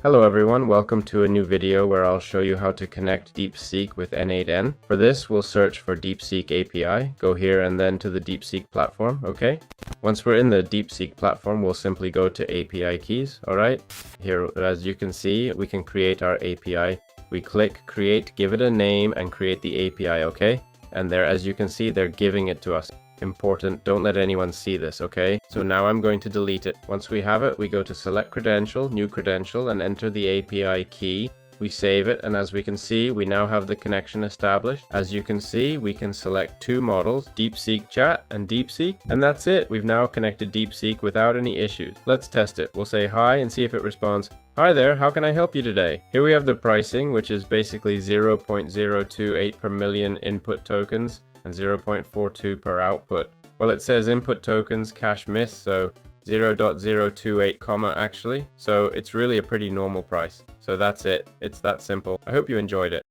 Hello everyone, welcome to a new video where I'll show you how to connect Deepseek with N8N. For this, we'll search for Deepseek API, go here and then to the Deepseek platform, okay? Once we're in the Deepseek platform, we'll simply go to API keys, alright? Here, as you can see, we can create our API. We click create, give it a name, and create the API, okay? And there, as you can see, they're giving it to us. Important, don't let anyone see this, okay? So now I'm going to delete it. Once we have it, we go to select credential, new credential, and enter the API key. We save it, and as we can see, we now have the connection established. As you can see, we can select two models, Deepseek Chat and Deepseek, and that's it. We've now connected Deepseek without any issues. Let's test it. We'll say hi and see if it responds. Hi there, how can I help you today? Here we have the pricing, which is basically 0.028 per million input tokens and 0.42 per output. Well, it says input tokens cache miss, so 0.028 comma actually. So it's really a pretty normal price. So that's it. It's that simple. I hope you enjoyed it.